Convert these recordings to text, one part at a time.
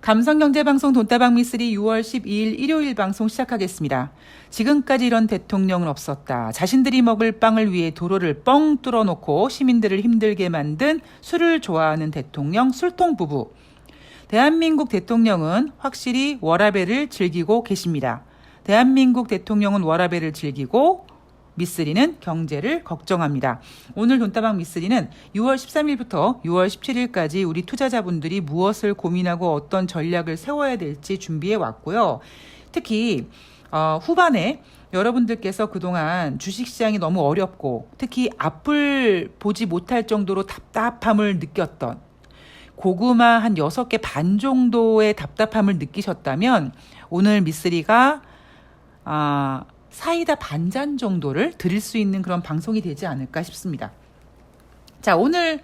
감성경제방송 돈다방 미쓰리 6월 12일 일요일 방송 시작하겠습니다. 지금까지 이런 대통령은 없었다. 자신들이 먹을 빵을 위해 도로를 뻥 뚫어놓고 시민들을 힘들게 만든 술을 좋아하는 대통령 술통부부. 대한민국 대통령은 확실히 워라밸을 즐기고 계십니다. 대한민국 대통령은 워라밸을 즐기고 미쓰리는 경제를 걱정합니다. 오늘 돈다방 미쓰리는 6월 13일부터 6월 17일까지 우리 투자자분들이 무엇을 고민하고 어떤 전략을 세워야 될지 준비해 왔고요. 특히 후반에 여러분들께서 그동안 주식시장이 너무 어렵고 특히 앞을 보지 못할 정도로 답답함을 느꼈던 고구마 한 6개 반 정도의 답답함을 느끼셨다면 오늘 미쓰리가 사이다 반잔 정도를 드릴 수 있는 그런 방송이 되지 않을까 싶습니다. 자, 오늘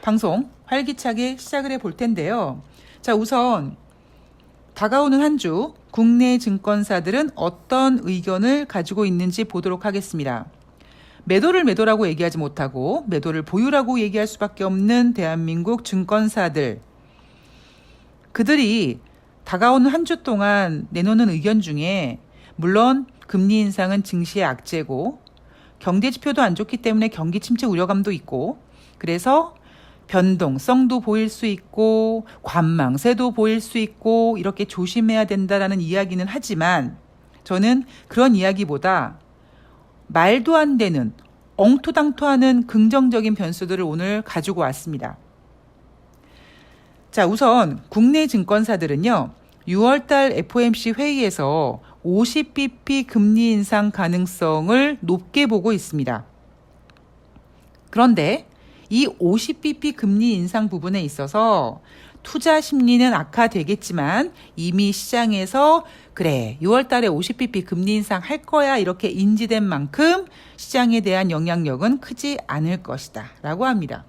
방송 활기차게 시작을 해볼 텐데요. 자, 우선 다가오는 한 주 국내 증권사들은 어떤 의견을 가지고 있는지 보도록 하겠습니다. 매도를 매도라고 얘기하지 못하고 매도를 보유라고 얘기할 수밖에 없는 대한민국 증권사들. 그들이 다가오는 한 주 동안 내놓는 의견 중에 물론 금리 인상은 증시의 악재고 경제 지표도 안 좋기 때문에 경기 침체 우려감도 있고 그래서 변동성도 보일 수 있고 관망세도 보일 수 있고 이렇게 조심해야 된다라는 이야기는 하지만 저는 그런 이야기보다 말도 안 되는 엉투당투하는 긍정적인 변수들을 오늘 가지고 왔습니다. 자, 우선 국내 증권사들은요. 6월달 FOMC 회의에서 50bp 금리 인상 가능성을 높게 보고 있습니다. 그런데 이 50bp 금리 인상 부분에 있어서 투자 심리는 악화되겠지만 이미 시장에서 그래 6월 달에 50bp 금리 인상 할 거야 이렇게 인지된 만큼 시장에 대한 영향력은 크지 않을 것이다 라고 합니다.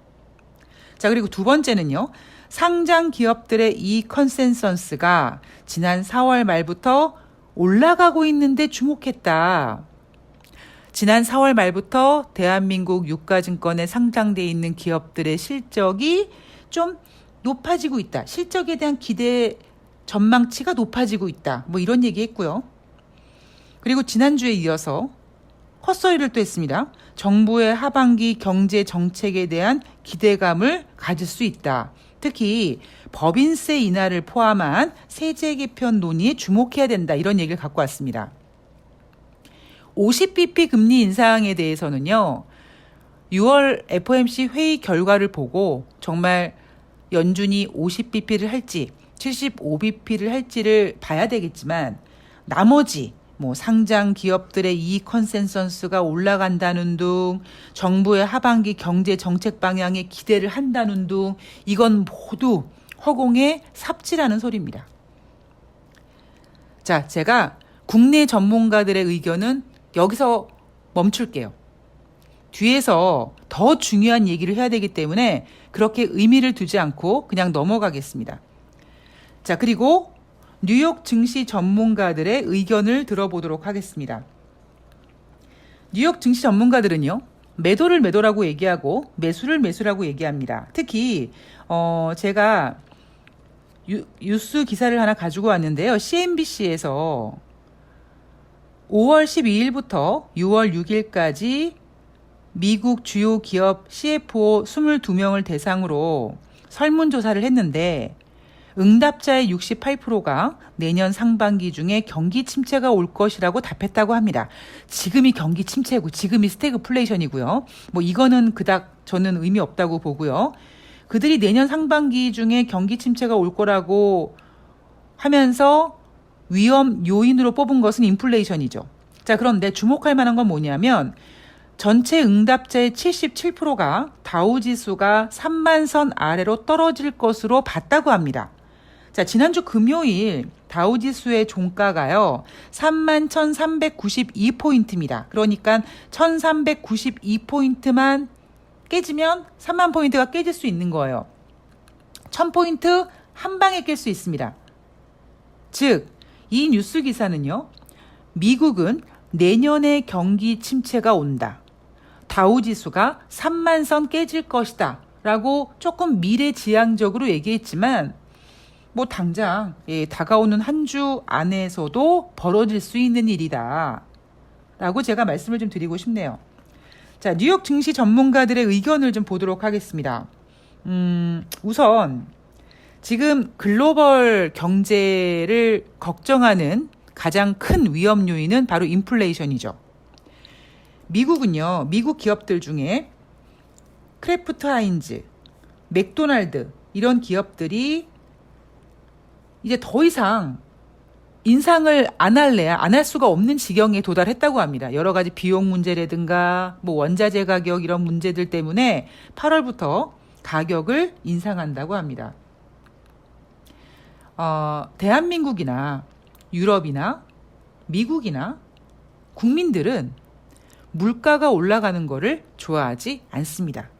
자, 그리고 두 번째는요. 상장 기업들의 이 컨센서스가 지난 4월 말부터 올라가고 있는데 주목했다. 지난 4월 말부터 대한민국 유가증권에 상장되어 있는 기업들의 실적이 좀 높아지고 있다. 실적에 대한 기대 전망치가 높아지고 있다. 뭐 이런 얘기 했고요. 그리고 지난주에 이어서 헛소리를 또 했습니다. 정부의 하반기 경제 정책에 대한 기대감을 가질 수 있다. 특히 법인세 인하를 포함한 세제 개편 논의에 주목해야 된다. 이런 얘기를 갖고 왔습니다. 50bp 금리 인상에 대해서는요. 6월 FOMC 회의 결과를 보고 정말 연준이 50bp를 할지 75bp를 할지를 봐야 되겠지만 나머지 상장 기업들의 이익 컨센서스가 올라간다는 둥, 정부의 하반기 경제 정책 방향에 기대를 한다는 둥, 이건 모두 허공의 삽질하는 소리입니다. 자, 제가 국내 전문가들의 의견은 여기서 멈출게요. 뒤에서 더 중요한 얘기를 해야 되기 때문에 그렇게 의미를 두지 않고 그냥 넘어가겠습니다. 자, 그리고 뉴욕 증시 전문가들의 의견을 들어보도록 하겠습니다. 뉴욕 증시 전문가들은요. 매도를 매도라고 얘기하고 매수를 매수라고 얘기합니다. 특히 제가 뉴스 기사를 하나 가지고 왔는데요. CNBC에서 5월 12일부터 6월 6일까지 미국 주요 기업 CFO 22명을 대상으로 설문조사를 했는데 응답자의 68%가 내년 상반기 중에 경기 침체가 올 것이라고 답했다고 합니다. 지금이 경기 침체고 지금이 스태그플레이션이고요. 이거는 그닥 저는 의미 없다고 보고요. 그들이 내년 상반기 중에 경기 침체가 올 거라고 하면서 위험 요인으로 뽑은 것은 인플레이션이죠. 자, 그런데 주목할 만한 건 뭐냐면 전체 응답자의 77%가 다우지수가 3만 선 아래로 떨어질 것으로 봤다고 합니다. 자, 지난주 금요일 다우지수의 종가가요. 31,392포인트입니다. 그러니까 1,392포인트만 깨지면 3만 포인트가 깨질 수 있는 거예요. 1,000포인트 한 방에 깰 수 있습니다. 즉, 이 뉴스 기사는요. 미국은 내년에 경기 침체가 온다. 다우지수가 3만 선 깨질 것이다. 라고 조금 미래지향적으로 얘기했지만 뭐 당장 다가오는 한 주 안에서도 벌어질 수 있는 일이다 라고 제가 말씀을 좀 드리고 싶네요. 자, 뉴욕 증시 전문가들의 의견을 좀 보도록 하겠습니다. 우선 지금 글로벌 경제를 걱정하는 가장 큰 위험 요인은 바로 인플레이션이죠. 미국은요, 미국 기업들 중에 크래프트 하인즈, 맥도날드 이런 기업들이 이제 더 이상 인상을 안 할 수가 없는 지경에 도달했다고 합니다. 여러 가지 비용 문제라든가 뭐 원자재 가격 이런 문제들 때문에 8월부터 가격을 인상한다고 합니다. 대한민국이나 유럽이나 미국이나 국민들은 물가가 올라가는 거를 좋아하지 않습니다.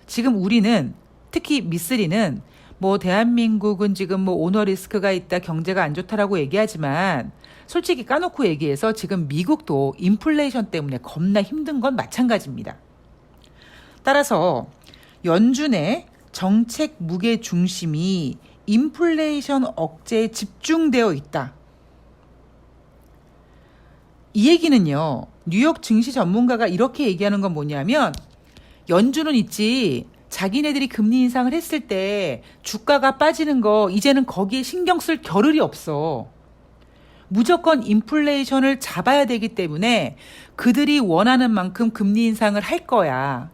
지금 우리는 특히 미쓰리는 뭐 대한민국은 지금 뭐 오너 리스크가 있다, 경제가 안 좋다라고 얘기하지만 솔직히 까놓고 얘기해서 지금 미국도 인플레이션 때문에 겁나 힘든 건 마찬가지입니다. 따라서 연준의 정책 무게 중심이 인플레이션 억제에 집중되어 있다. 이 얘기는요, 뉴욕 증시 전문가가 이렇게 얘기하는 건 뭐냐면 연준은 있지, 자기네들이 금리 인상을 했을 때 주가가 빠지는 거 이제는 거기에 신경 쓸 겨를이 없어. 무조건 인플레이션을 잡아야 되기 때문에 그들이 원하는 만큼 금리 인상을 할 거야.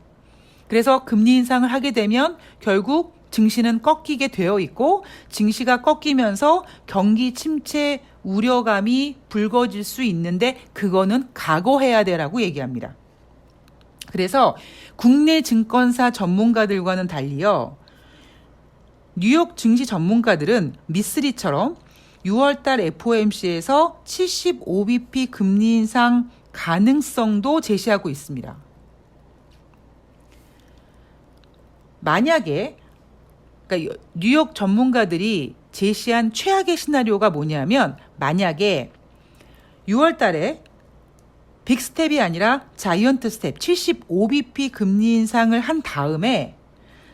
그래서 금리 인상을 하게 되면 결국 증시는 꺾이게 되어 있고 증시가 꺾이면서 경기 침체 우려감이 불거질 수 있는데 그거는 각오해야 되라고 얘기합니다. 그래서 국내 증권사 전문가들과는 달리요, 뉴욕 증시 전문가들은 미쓰리처럼 6월달 FOMC에서 75bp 금리 인상 가능성도 제시하고 있습니다. 만약에 그러니까 뉴욕 전문가들이 제시한 최악의 시나리오가 뭐냐면 만약에 6월달에 빅스텝이 아니라 자이언트 스텝 75bp 금리 인상을 한 다음에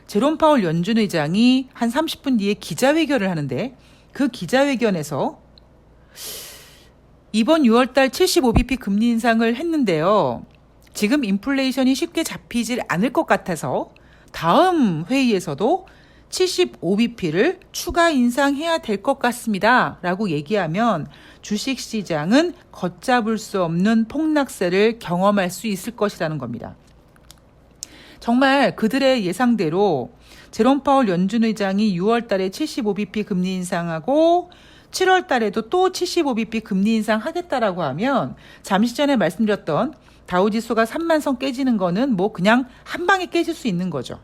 제롬 파월 연준 의장이 한 30분 뒤에 기자회견을 하는데 그 기자회견에서 이번 6월달 75bp 금리 인상을 했는데요. 지금 인플레이션이 쉽게 잡히질 않을 것 같아서 다음 회의에서도 75bp를 추가 인상해야 될 것 같습니다. 라고 얘기하면 주식시장은 걷잡을 수 없는 폭락세를 경험할 수 있을 것이라는 겁니다. 정말 그들의 예상대로 제롬 파월 연준 의장이 6월 달에 75bp 금리 인상하고 7월 달에도 또 75bp 금리 인상하겠다라고 하면 잠시 전에 말씀드렸던 다우지수가 3만 선 깨지는 거는 뭐 그냥 한 방에 깨질 수 있는 거죠.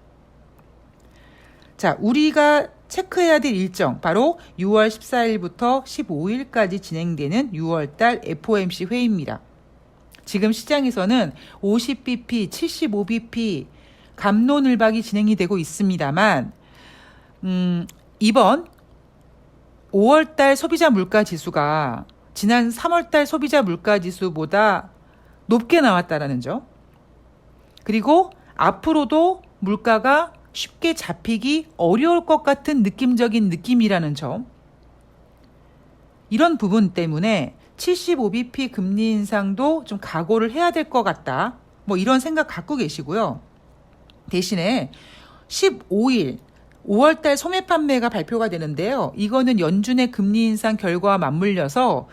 자, 우리가 체크해야 될 일정, 바로 6월 14일부터 15일까지 진행되는 6월달 FOMC 회의입니다. 지금 시장에서는 50bp, 75bp 갑론을박이 진행이 되고 있습니다만 이번 5월달 소비자 물가지수가 지난 3월달 소비자 물가지수보다 높게 나왔다라는 점, 그리고 앞으로도 물가가 쉽게 잡히기 어려울 것 같은 느낌적인 느낌이라는 점, 이런 부분 때문에 75bp 금리 인상도 좀 각오를 해야 될 것 같다. 뭐 이런 생각 갖고 계시고요. 대신에 15일 5월달 소매 판매가 발표가 되는데요. 이거는 연준의 금리 인상 결과와 맞물려서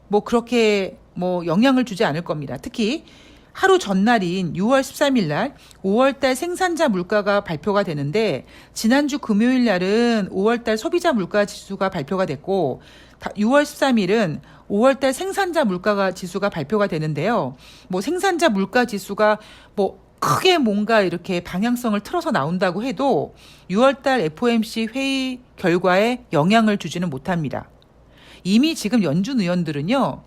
뭐 그렇게 뭐 영향을 주지 않을 겁니다. 특히 하루 전날인 6월 13일 날 5월달 생산자 물가가 발표가 되는데 지난주 금요일 날은 5월달 소비자 물가 지수가 발표가 됐고 6월 13일은 5월달 생산자 물가 지수가 발표가 되는데요. 뭐 생산자 물가 지수가 뭐 크게 뭔가 이렇게 방향성을 틀어서 나온다고 해도 6월달 FOMC 회의 결과에 영향을 주지는 못합니다. 이미 지금 연준 의원들은요,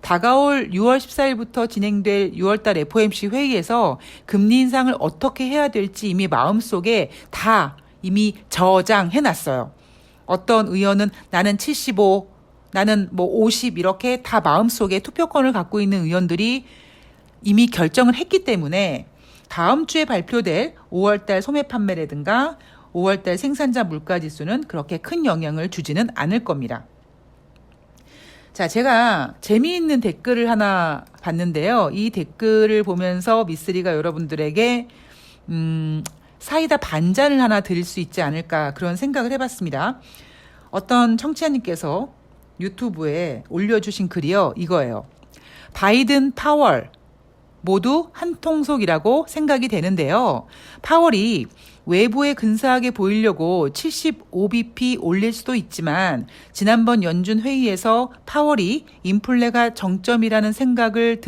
다가올 6월 14일부터 진행될 6월달 FOMC 회의에서 금리 인상을 어떻게 해야 될지 이미 마음속에 다 이미 저장해놨어요. 어떤 의원은 나는 75, 나는 뭐 50 이렇게 다 마음속에 투표권을 갖고 있는 의원들이 이미 결정을 했기 때문에 다음 주에 발표될 5월달 소매 판매라든가 5월달 생산자 물가지수는 그렇게 큰 영향을 주지는 않을 겁니다. 자, 제가 재미있는 댓글을 하나 봤는데요. 이 댓글을 보면서 미쓰리가 여러분들에게 사이다 반잔을 하나 드릴 수 있지 않을까 그런 생각을 해봤습니다. 어떤 청취자님께서 유튜브에 올려주신 글이요. 이거예요. 바이든 파월 모두 한 통속이라고 생각이 되는데요. 파월이 외부에 근사하게 보이려고 75bp 올릴 수도 있지만 지난번 연준 회의에서 파월이 인플레가 정점이라는 생각을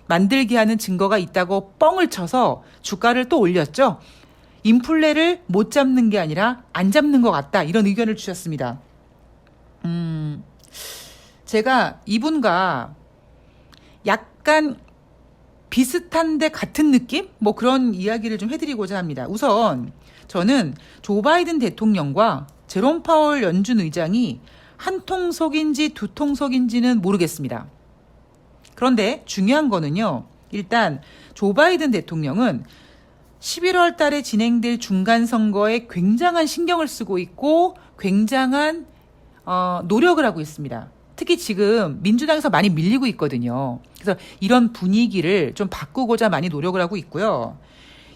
만들게 하는 증거가 있다고 뻥을 쳐서 주가를 또 올렸죠. 인플레를 못 잡는 게 아니라 안 잡는 것 같다. 이런 의견을 주셨습니다. 제가 이분과 약간 비슷한데 같은 느낌? 뭐 그런 이야기를 좀 해드리고자 합니다. 우선 저는 조 바이든 대통령과 제롬 파월 연준 의장이 한 통속인지 두 통속인지는 모르겠습니다. 그런데 중요한 거는요. 일단 조 바이든 대통령은 11월 달에 진행될 중간선거에 굉장한 신경을 쓰고 있고 굉장한 노력을 하고 있습니다. 특히 지금 민주당에서 많이 밀리고 있거든요. 그래서 이런 분위기를 좀 바꾸고자 많이 노력을 하고 있고요.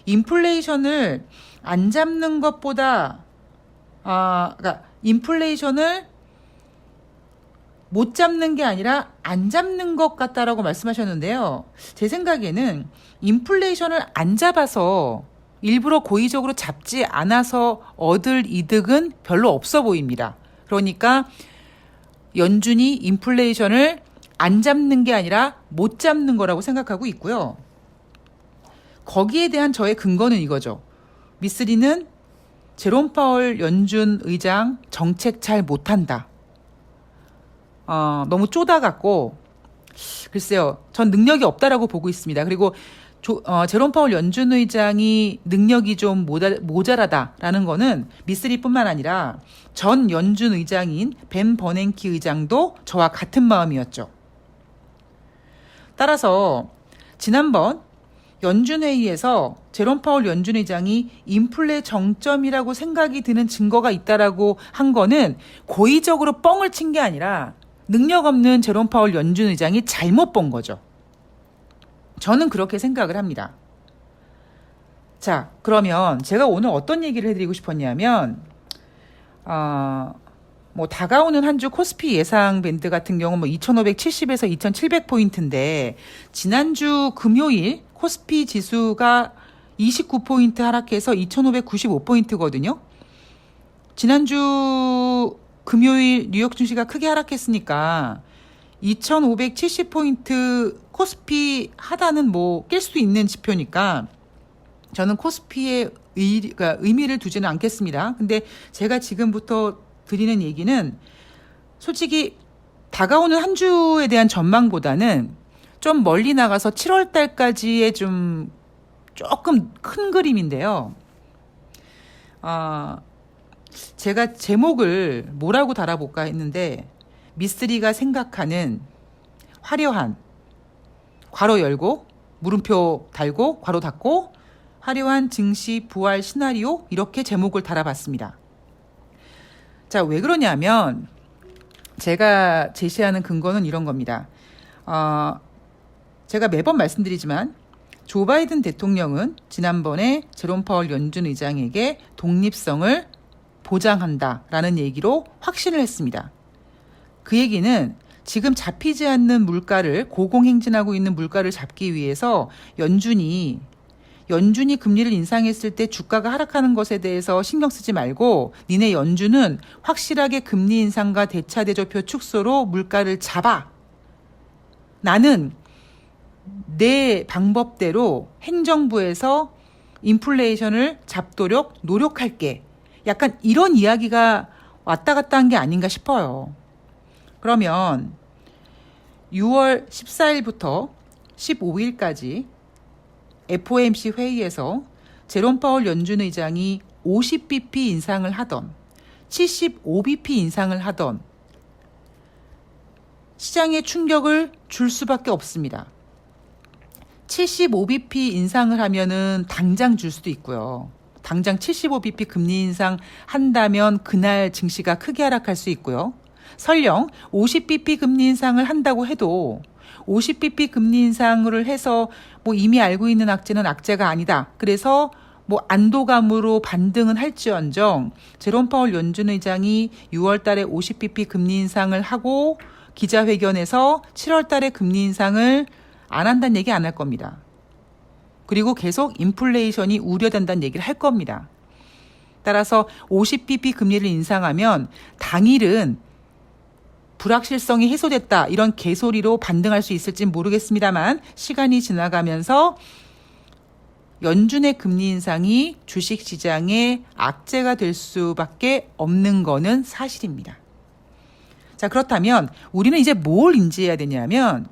인플레이션을 안 잡는 것보다, 그러니까 인플레이션을 못 잡는 게 아니라 안 잡는 것 같다라고 말씀하셨는데요. 제 생각에는 인플레이션을 안 잡아서 일부러 고의적으로 잡지 않아서 얻을 이득은 별로 없어 보입니다. 그러니까 연준이 인플레이션을 안 잡는 게 아니라 못 잡는 거라고 생각하고 있고요. 거기에 대한 저의 근거는 이거죠. 미쓰리는 제롬 파월 연준 의장 정책 잘 못한다. 너무 쪼다같고 글쎄요. 전 능력이 없다라고 보고 있습니다. 그리고 제롬 파월 연준 의장이 능력이 좀 모자라다라는 거는 미쓰리뿐만 아니라 전 연준 의장인 벤 버냉키 의장도 저와 같은 마음이었죠. 따라서 지난번 연준 회의에서 제롬 파월 연준 의장이 인플레 정점이라고 생각이 드는 증거가 있다라고 한 거는 고의적으로 뻥을 친 게 아니라 능력 없는 제롬 파월 연준 의장이 잘못 본 거죠. 저는 그렇게 생각을 합니다. 자, 그러면 제가 오늘 어떤 얘기를 해드리고 싶었냐면 다가오는 한 주 코스피 예상 밴드 같은 경우 2570에서 2700포인트인데 지난주 금요일 코스피 지수가 29포인트 하락해서 2595포인트거든요. 지난주 금요일 뉴욕 증시가 크게 하락했으니까 2570포인트 코스피 하단은 깰 수도 있는 지표니까 저는 코스피에 의미를 두지는 않겠습니다. 근데 제가 지금부터 드리는 얘기는 솔직히 다가오는 한 주에 대한 전망보다는 좀 멀리 나가서 7월 달까지의 좀 조금 큰 그림인데요. 제가 제목을 뭐라고 달아볼까 했는데 미쓰리가 생각하는 화려한 괄호 열고 물음표 달고 괄호 닫고 화려한 증시 부활 시나리오 이렇게 제목을 달아봤습니다. 자, 왜 그러냐면 제가 제시하는 근거는 이런 겁니다. 제가 매번 말씀드리지만 조 바이든 대통령은 지난번에 제롬 파월 연준 의장에게 독립성을 보장한다라는 얘기로 확신을 했습니다. 그 얘기는 지금 잡히지 않는 물가를 고공행진하고 있는 물가를 잡기 위해서 연준이 금리를 인상했을 때 주가가 하락하는 것에 대해서 신경 쓰지 말고 니네 연준은 확실하게 금리 인상과 대차대조표 축소로 물가를 잡아. 나는 내 방법대로 행정부에서 인플레이션을 잡도록 노력할게. 약간 이런 이야기가 왔다 갔다 한 게 아닌가 싶어요. 그러면 6월 14일부터 15일까지 FOMC 회의에서 제롬 파월 연준 의장이 50bp 인상을 하던 75bp 인상을 하던 시장에 충격을 줄 수밖에 없습니다. 75bp 인상을 하면은 당장 줄 수도 있고요. 당장 75bp 금리 인상 한다면 그날 증시가 크게 하락할 수 있고요. 설령 50bp 금리 인상을 한다고 해도 50bp 금리 인상을 해서 뭐 이미 알고 있는 악재는 악재가 아니다. 그래서 뭐 안도감으로 반등은 할지언정 제롬 파월 연준 의장이 6월 달에 50bp 금리 인상을 하고 기자회견에서 7월 달에 금리 인상을 안 한다는 얘기 안 할 겁니다. 그리고 계속 인플레이션이 우려된다는 얘기를 할 겁니다. 따라서 50bp 금리를 인상하면 당일은 불확실성이 해소됐다 이런 개소리로 반등할 수 있을지 모르겠습니다만 시간이 지나가면서 연준의 금리 인상이 주식시장의 악재가 될 수밖에 없는 거는 사실입니다. 자, 그렇다면 우리는 이제 뭘 인지해야 되냐면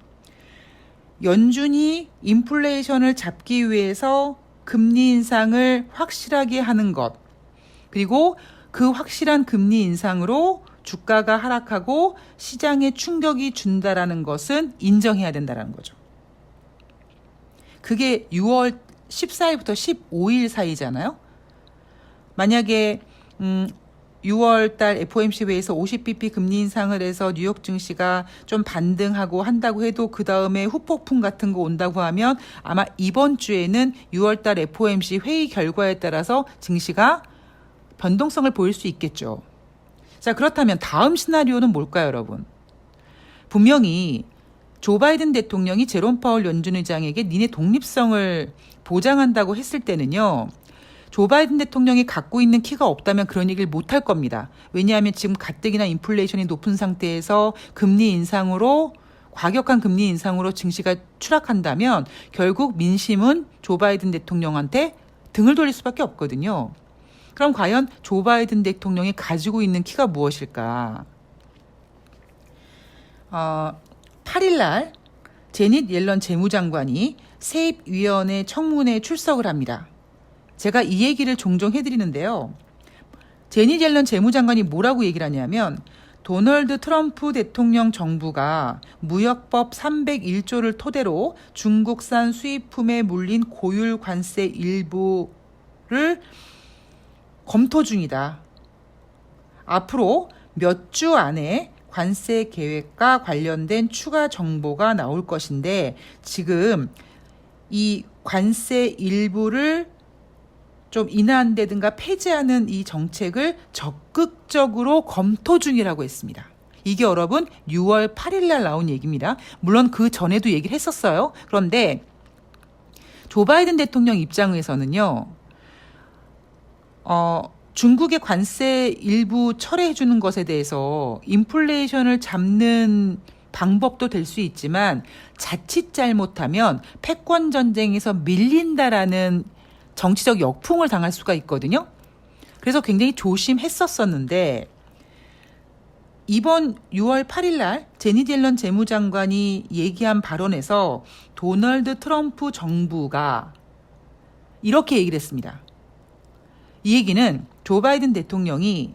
연준이 인플레이션을 잡기 위해서 금리 인상을 확실하게 하는 것 그리고 그 확실한 금리 인상으로 주가가 하락하고 시장에 충격이 준다라는 것은 인정해야 된다는 거죠. 그게 6월 14일부터 15일 사이잖아요. 만약에 6월 달 FOMC 회의에서 50bp 금리 인상을 해서 뉴욕 증시가 좀 반등하고 한다고 해도 그 다음에 후폭풍 같은 거 온다고 하면 아마 이번 주에는 6월 달 FOMC 회의 결과에 따라서 증시가 변동성을 보일 수 있겠죠. 자, 그렇다면 다음 시나리오는 뭘까요, 여러분? 분명히 조 바이든 대통령이 제롬 파월 연준 의장에게 니네 독립성을 보장한다고 했을 때는요. 조 바이든 대통령이 갖고 있는 키가 없다면 그런 얘기를 못할 겁니다. 왜냐하면 지금 가뜩이나 인플레이션이 높은 상태에서 금리 인상으로 과격한 금리 인상으로 증시가 추락한다면 결국 민심은 조 바이든 대통령한테 등을 돌릴 수밖에 없거든요. 그럼 과연 조 바이든 대통령이 가지고 있는 키가 무엇일까? 8일 날 제닛 옐런 재무장관이 세입위원회 청문회에 출석을 합니다. 제가 이 얘기를 종종 해드리는데요. 제닛 옐런 재무장관이 뭐라고 얘기를 하냐면 도널드 트럼프 대통령 정부가 무역법 301조를 토대로 중국산 수입품에 물린 고율 관세 일부를 검토 중이다. 앞으로 몇 주 안에 관세 계획과 관련된 추가 정보가 나올 것인데 지금 이 관세 일부를 좀 인하한다든가 폐지하는 이 정책을 적극적으로 검토 중이라고 했습니다. 이게 여러분 6월 8일 날 나온 얘기입니다. 물론 그 전에도 얘기를 했었어요. 그런데 조 바이든 대통령 입장에서는요. 중국의 관세 일부 철회해 주는 것에 대해서 인플레이션을 잡는 방법도 될 수 있지만 자칫 잘못하면 패권 전쟁에서 밀린다라는 정치적 역풍을 당할 수가 있거든요. 그래서 굉장히 조심했었었는데 이번 6월 8일 날 제닛 옐런 재무장관이 얘기한 발언에서 도널드 트럼프 정부가 이렇게 얘기를 했습니다. 이 얘기는 조 바이든 대통령이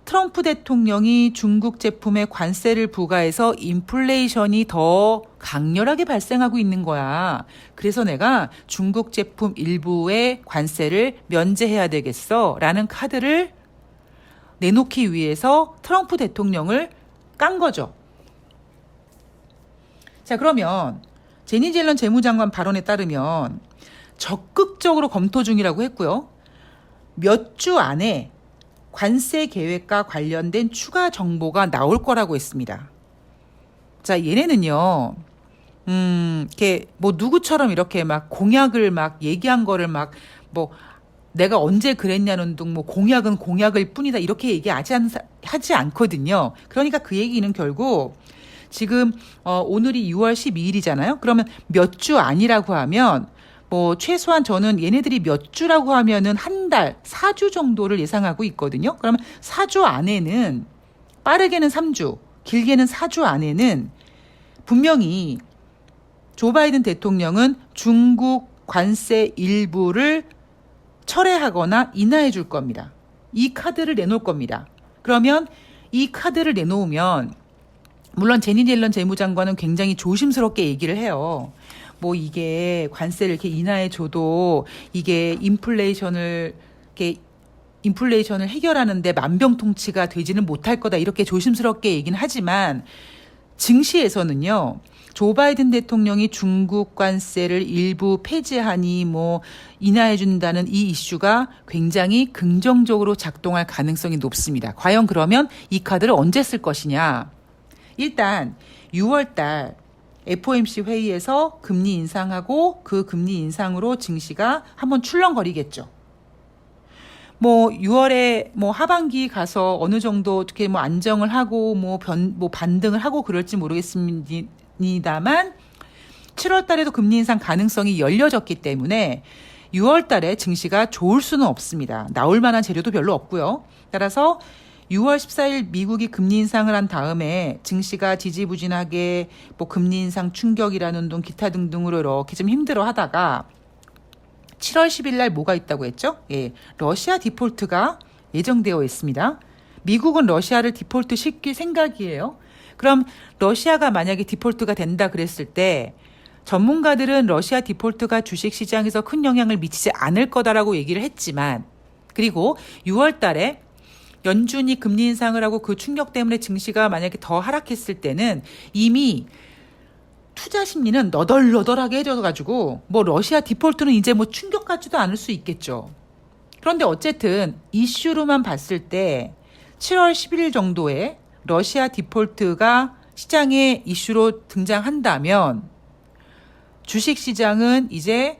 트럼프 대통령이 중국 제품에 관세를 부과해서 인플레이션이 더 강렬하게 발생하고 있는 거야. 그래서 내가 중국 제품 일부의 관세를 면제해야 되겠어. 라는 카드를 내놓기 위해서 트럼프 대통령을 깐 거죠. 자, 그러면 제닛 옐런 재무장관 발언에 따르면 적극적으로 검토 중이라고 했고요. 몇 주 안에 관세 계획과 관련된 추가 정보가 나올 거라고 했습니다. 자, 얘네는요, 이렇게 뭐 누구처럼 이렇게 막 공약을 막 얘기한 거를 막 뭐 내가 언제 그랬냐는 둥 뭐 공약은 공약일 뿐이다 이렇게 하지 않거든요. 그러니까 그 얘기는 결국 지금 오늘이 6월 12일이잖아요. 그러면 몇 주 안이라고 하면 뭐 최소한 저는 얘네들이 몇 주라고 하면은 한 달, 4주 정도를 예상하고 있거든요. 그러면 4주 안에는 빠르게는 3주, 길게는 4주 안에는 분명히 조 바이든 대통령은 중국 관세 일부를 철회하거나 인하해 줄 겁니다. 이 카드를 내놓을 겁니다. 그러면 이 카드를 내놓으면 물론 제닛 옐런 재무장관은 굉장히 조심스럽게 얘기를 해요. 뭐 이게 관세를 이렇게 인하해 줘도 이게 인플레이션을 해결하는데 만병통치가 되지는 못할 거다. 이렇게 조심스럽게 얘기는 하지만 증시에서는요. 조 바이든 대통령이 중국 관세를 일부 폐지하니 뭐 인하해 준다는 이 이슈가 굉장히 긍정적으로 작동할 가능성이 높습니다. 과연 그러면 이 카드를 언제 쓸 것이냐? 일단 6월 달 FOMC 회의에서 금리 인상하고 그 금리 인상으로 증시가 한번 출렁거리겠죠. 뭐 6월에 뭐 하반기 가서 어느 정도 어떻게 뭐 안정을 하고 뭐 반등을 하고 그럴지 모르겠습니다만 7월 달에도 금리 인상 가능성이 열려졌기 때문에 6월 달에 증시가 좋을 수는 없습니다. 나올 만한 재료도 별로 없고요. 따라서 6월 14일 미국이 금리 인상을 한 다음에 증시가 지지부진하게 뭐 금리 인상 충격이라는 등 기타 등등으로 이렇게 좀 힘들어 하다가 7월 10일 날 뭐가 있다고 했죠? 예, 러시아 디폴트가 예정되어 있습니다. 미국은 러시아를 디폴트 시킬 생각이에요. 그럼 러시아가 만약에 디폴트가 된다 그랬을 때 전문가들은 러시아 디폴트가 주식시장에서 큰 영향을 미치지 않을 거다라고 얘기를 했지만 그리고 6월 달에 연준이 금리 인상을 하고 그 충격 때문에 증시가 만약에 더 하락했을 때는 이미 투자 심리는 너덜너덜하게 해져가지고 뭐 러시아 디폴트는 이제 뭐 충격 같지도 않을 수 있겠죠. 그런데 어쨌든 이슈로만 봤을 때 7월 11일 정도에 러시아 디폴트가 시장의 이슈로 등장한다면 주식시장은 이제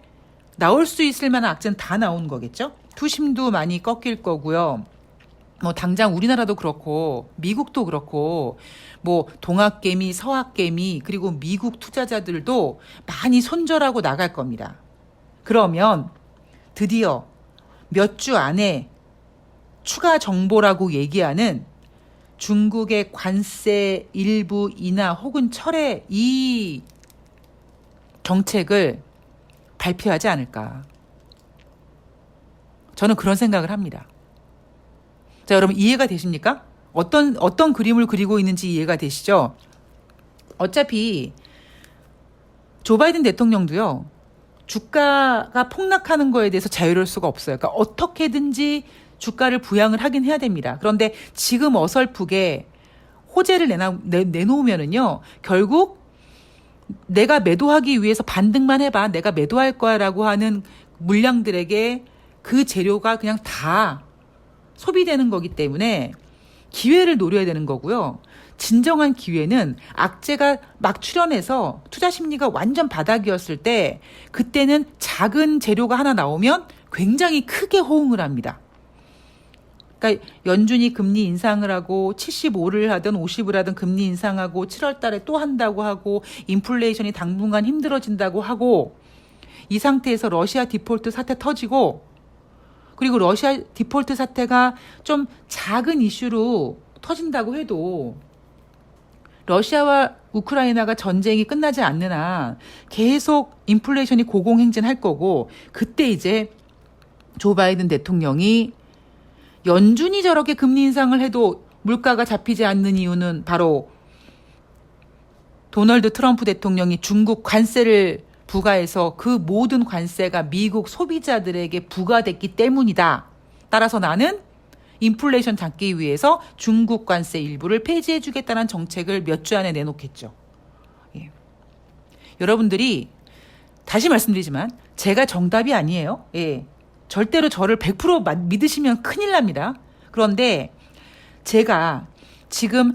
나올 수 있을 만한 악재는 다 나온 거겠죠. 투심도 많이 꺾일 거고요. 뭐 당장 우리나라도 그렇고 미국도 그렇고 뭐 동학개미, 서학개미 그리고 미국 투자자들도 많이 손절하고 나갈 겁니다. 그러면 드디어 몇 주 안에 추가 정보라고 얘기하는 중국의 관세 일부 인하 혹은 철회 이 정책을 발표하지 않을까. 저는 그런 생각을 합니다. 자, 여러분 이해가 되십니까? 어떤 그림을 그리고 있는지 이해가 되시죠? 어차피 조 바이든 대통령도요. 주가가 폭락하는 거에 대해서 자유로울 수가 없어요. 그러니까 어떻게든지 주가를 부양을 하긴 해야 됩니다. 그런데 지금 어설프게 호재를 내놓으면은요. 결국 내가 매도하기 위해서 반등만 해봐. 내가 매도할 거야라고 하는 물량들에게 그 재료가 그냥 다 소비되는 거기 때문에 기회를 노려야 되는 거고요. 진정한 기회는 악재가 막 출현해서 투자 심리가 완전 바닥이었을 때 그때는 작은 재료가 하나 나오면 굉장히 크게 호응을 합니다. 그러니까 연준이 금리 인상을 하고 75를 하든 50을 하든 금리 인상하고 7월 달에 또 한다고 하고 인플레이션이 당분간 힘들어진다고 하고 이 상태에서 러시아 디폴트 사태 터지고 그리고 러시아 디폴트 사태가 좀 작은 이슈로 터진다고 해도 러시아와 우크라이나가 전쟁이 끝나지 않는 한 계속 인플레이션이 고공행진할 거고 그때 이제 조 바이든 대통령이 연준이 저렇게 금리 인상을 해도 물가가 잡히지 않는 이유는 바로 도널드 트럼프 대통령이 중국 관세를 부과해서 그 모든 관세가 미국 소비자들에게 부과됐기 때문이다. 따라서 나는 인플레이션 잡기 위해서 중국 관세 일부를 폐지해 주겠다는 정책을 몇 주 안에 내놓겠죠. 예. 여러분들이 다시 말씀드리지만 제가 정답이 아니에요. 예. 절대로 저를 100% 믿으시면 큰일 납니다. 그런데 제가 지금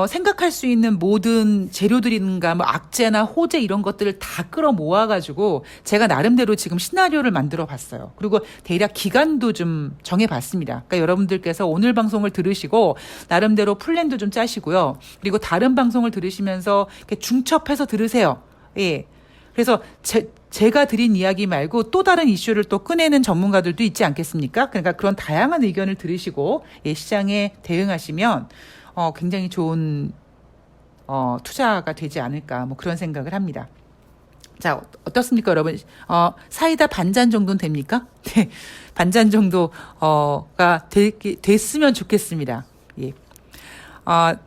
생각할 수 있는 모든 재료들인가 뭐 악재나 호재 이런 것들을 다 끌어 모아가지고 제가 나름대로 지금 시나리오를 만들어 봤어요. 그리고 대략 기간도 좀 정해 봤습니다. 그러니까 여러분들께서 오늘 방송을 들으시고 나름대로 플랜도 좀 짜시고요. 그리고 다른 방송을 들으시면서 이렇게 중첩해서 들으세요. 예. 그래서 제가 드린 이야기 말고 또 다른 이슈를 또 꺼내는 전문가들도 있지 않겠습니까? 그러니까 그런 다양한 의견을 들으시고 예, 시장에 대응하시면 굉장히 좋은 투자가 되지 않을까 뭐 그런 생각을 합니다. 자, 어떻습니까, 여러분? 사이다 반잔 정도는 됩니까? 네, 반잔 정도가 됐으면 좋겠습니다. 예.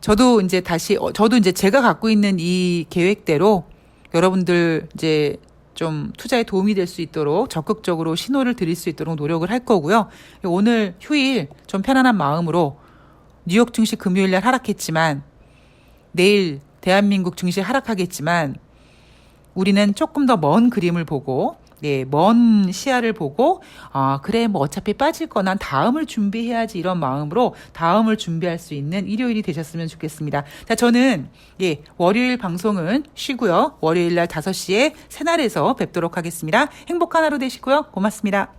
저도 이제 제가 갖고 있는 이 계획대로 여러분들 이제 좀 투자에 도움이 될 수 있도록 적극적으로 신호를 드릴 수 있도록 노력을 할 거고요. 오늘 휴일 좀 편안한 마음으로 뉴욕 증시 금요일 날 하락했지만 내일 대한민국 증시 하락하겠지만 우리는 조금 더 먼 그림을 보고 먼 시야를 보고 그래 뭐 어차피 빠질 거난 다음을 준비해야지 이런 마음으로 다음을 준비할 수 있는 일요일이 되셨으면 좋겠습니다. 자, 저는 월요일 방송은 쉬고요. 월요일 날 5시에 새날에서 뵙도록 하겠습니다. 행복한 하루 되시고요. 고맙습니다.